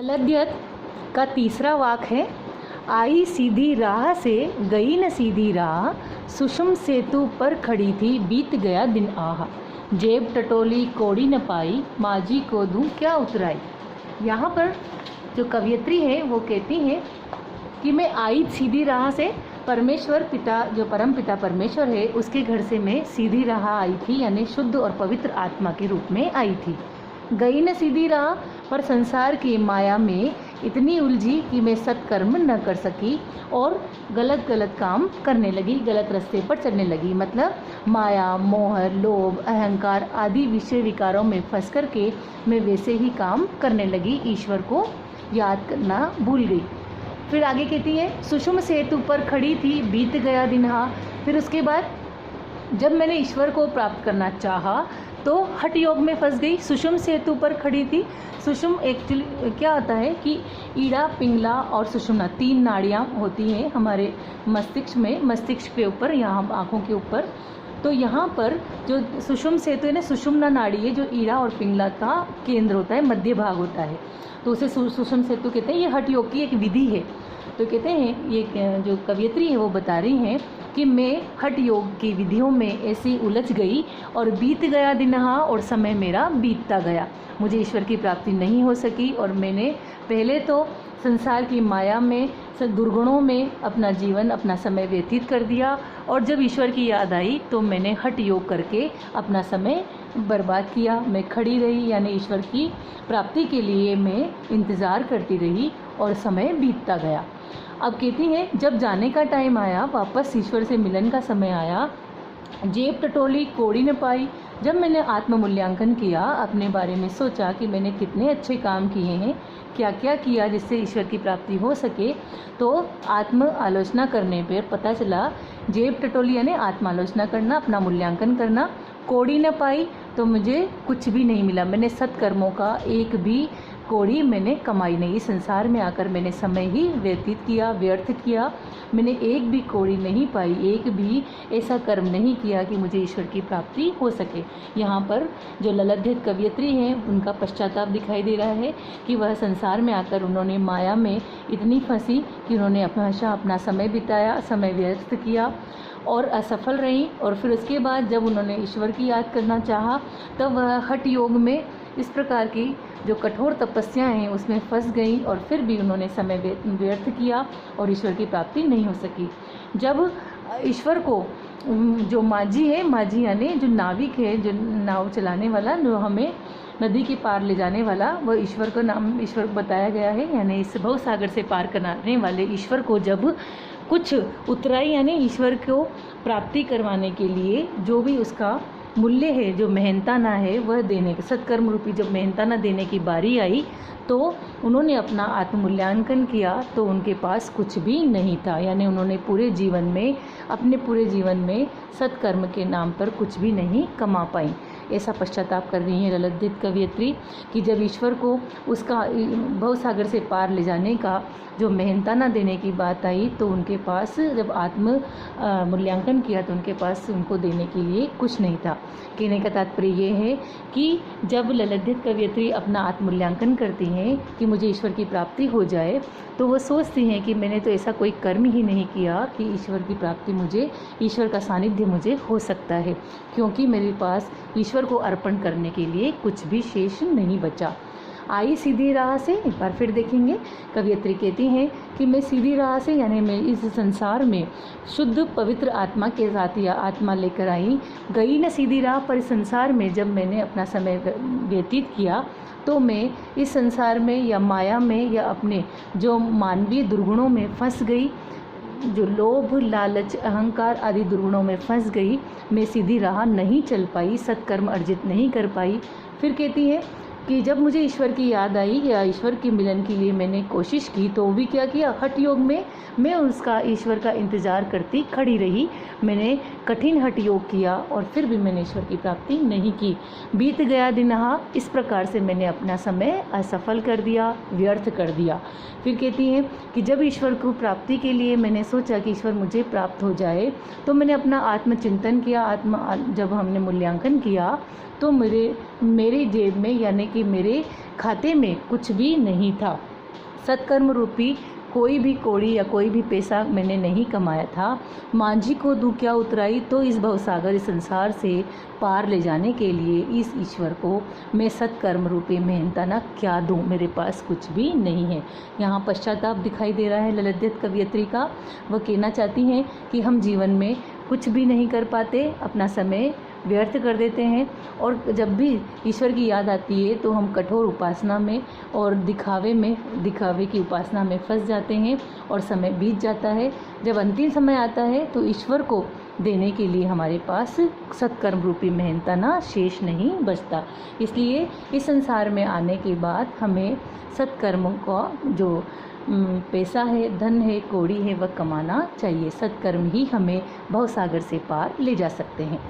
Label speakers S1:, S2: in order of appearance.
S1: ललद्यत का तीसरा वाक है, आई सीधी राह से गई न सीधी राह, सुषुम सेतु पर खड़ी थी बीत गया दिन आहा, जेब टटोली कोड़ी न पाई, माजी को दूं क्या उतराई। यहाँ पर जो कवयित्री है वो कहती है कि मैं आई सीधी राह से, परमेश्वर पिता जो परम पिता परमेश्वर है उसके घर से मैं सीधी राह आई थी, यानी शुद्ध और पवित्र आत्मा के रूप में आई थी। गई न सीधी राह पर संसार की माया में इतनी उलझी कि मैं सत्कर्म न कर सकी और गलत गलत काम करने लगी, गलत रास्ते पर चलने लगी। मतलब माया, मोह, लोभ, अहंकार आदि विषय विकारों में फंस करके मैं वैसे ही काम करने लगी, ईश्वर को याद करना भूल गई। फिर आगे कहती है, सुषुम सेतु पर खड़ी थी बीत गया दिन हा। फिर उसके बाद जब मैंने ईश्वर को प्राप्त करना चाहा तो हठ योग में फंस गई। सुषुम सेतु पर खड़ी थी। सुषुम एक्चुअली क्या होता है कि ईड़ा, पिंगला और सुषुम्ना 3 नाड़ियाँ होती हैं हमारे मस्तिष्क में, मस्तिष्क के ऊपर, यहाँ आँखों के ऊपर। तो यहाँ पर जो सुषुम सेतु है ना, सुषुम्ना नाड़ी है जो ईड़ा और पिंगला का केंद्र होता है, मध्य भाग होता है, तो उसे सुषुम सेतु कहते हैं। ये हठ योग की एक विधि है। तो कहते हैं, ये जो कवयित्री है वो बता रही हैं कि मैं हठ योग की विधियों में ऐसी उलझ गई और बीत गया दिनहा, और समय मेरा बीतता गया, मुझे ईश्वर की प्राप्ति नहीं हो सकी। और मैंने पहले तो संसार की माया में, दुर्गुणों में अपना जीवन, अपना समय व्यतीत कर दिया, और जब ईश्वर की याद आई तो मैंने हठ योग करके अपना समय बर्बाद किया। मैं खड़ी रही, यानी ईश्वर की प्राप्ति के लिए मैं इंतज़ार करती रही और समय बीतता गया। अब कहती हैं, जब जाने का टाइम आया, वापस ईश्वर से मिलन का समय आया, जेब टटोली कोड़ी न पाई। जब मैंने आत्ममूल्यांकन किया, अपने बारे में सोचा कि मैंने कितने अच्छे काम किए हैं, क्या क्या किया जिससे ईश्वर की प्राप्ति हो सके, तो आत्म आलोचना करने पर पता चला, जेब टटोली यानी आत्म आलोचना करना, अपना मूल्यांकन करना, कोड़ी न पाई तो मुझे कुछ भी नहीं मिला। मैंने सत्कर्मों का एक भी कौड़ी मैंने कमाई नहीं, इस संसार में आकर मैंने समय ही व्यतीत किया, व्यर्थ किया। मैंने एक भी कौड़ी नहीं पाई, एक भी ऐसा कर्म नहीं किया कि मुझे ईश्वर की प्राप्ति हो सके। यहाँ पर जो ललद्यत कवयित्री हैं उनका पश्चाताप दिखाई दे रहा है कि वह संसार में आकर उन्होंने माया में इतनी फंसी कि उन्होंने हमेशा अपना समय बिताया, समय व्यर्थ किया और असफल रही। और फिर उसके बाद जब उन्होंने ईश्वर की याद करना चाहा तब वह हठ योग में इस प्रकार की जो कठोर तपस्या हैं उसमें फंस गई, और फिर भी उन्होंने समय व्यर्थ किया और ईश्वर की प्राप्ति नहीं हो सकी। जब ईश्वर को जो माझी है, माझी यानी जो नाविक है, जो नाव चलाने वाला, जो हमें नदी के पार ले जाने वाला, वह ईश्वर का नाम ईश्वर बताया गया है, यानी इस भव सागर से पार कराने वाले ईश्वर को जब कुछ उतराई, यानी ईश्वर को प्राप्ति करवाने के लिए जो भी उसका मूल्य है, जो मेहनताना है, वह देने के सत्कर्म रूपी जब मेहनताना देने की बारी आई तो उन्होंने अपना आत्ममूल्यांकन किया तो उनके पास कुछ भी नहीं था। यानी उन्होंने पूरे जीवन में, अपने पूरे जीवन में सत्कर्म के नाम पर कुछ भी नहीं कमा पाई। ऐसा पश्चाताप कर रही हैं ललद्यत कवयित्री कि जब ईश्वर को उसका भवसागर से पार ले जाने का जो मेहनताना देने की बात आई तो उनके पास, जब आत्म मूल्यांकन किया तो उनके पास उनको देने के लिए कुछ नहीं था। कहने का तात्पर्य ये है कि जब ललद्यत कवयित्री अपना आत्ममूल्यांकन करती हैं कि मुझे ईश्वर की प्राप्ति हो जाए, तो वो सोचती हैं कि मैंने तो ऐसा कोई कर्म ही नहीं किया कि ईश्वर की प्राप्ति मुझे, ईश्वर का सानिध्य मुझे हो सकता है, क्योंकि मेरे पास ईश्वर को अर्पण करने के लिए कुछ भी शेष नहीं बचा। आई सीधी राह से, एक बार फिर देखेंगे, कवयित्री कहती हैं कि मैं सीधी राह से, यानी मैं इस संसार में शुद्ध पवित्र आत्मा के साथ या आत्मा लेकर आई, गई न सीधी राह पर इस संसार में जब मैंने अपना समय व्यतीत किया तो मैं इस संसार में या माया में या अपने जो मानवीय दुर्गुणों में फंस गई, जो लोभ, लालच, अहंकार आदि दुर्गुणों में फंस गई। मैं सीधी राह नहीं चल पाई, सत्कर्म अर्जित नहीं कर पाई। फिर कहती है कि जब मुझे ईश्वर की याद आई या ईश्वर के मिलन के लिए मैंने कोशिश की तो भी क्या किया, हठ योग में मैं उसका, ईश्वर का इंतज़ार करती खड़ी रही। मैंने कठिन हठ योग किया और फिर भी मैंने ईश्वर की प्राप्ति नहीं की। बीत गया दिनहा, इस प्रकार से मैंने अपना समय असफल कर दिया, व्यर्थ कर दिया। फिर कहती हैं कि जब ईश्वर को प्राप्ति के लिए मैंने सोचा कि ईश्वर मुझे प्राप्त हो जाए तो मैंने अपना आत्मचिंतन किया, जब हमने मूल्यांकन किया तो मेरी जेब में यानी कि मेरे खाते में कुछ भी नहीं था। सत्कर्म रूपी कोई भी कौड़ी या कोई भी पैसा मैंने नहीं कमाया था। मांझी को दूं क्या उतराई, तो इस भवसागर इस संसार से पार ले जाने के लिए इस ईश्वर को मैं सत्कर्म रूपी मेहनताना क्या दूं, मेरे पास कुछ भी नहीं है। यहाँ पश्चाताप दिखाई दे रहा है ललित कवयित्री का। वह कहना चाहती हैं कि हम जीवन में कुछ भी नहीं कर पाते, अपना समय व्यर्थ कर देते हैं, और जब भी ईश्वर की याद आती है तो हम कठोर उपासना में और दिखावे की उपासना में फंस जाते हैं और समय बीत जाता है। जब अंतिम समय आता है तो ईश्वर को देने के लिए हमारे पास सत्कर्म रूपी मेहनताना शेष नहीं बचता। इसलिए इस संसार में आने के बाद हमें सत्कर्म का जो पैसा है, धन है, कौड़ी है, वह कमाना चाहिए। सत्कर्म ही हमें भवसागर से पार ले जा सकते हैं।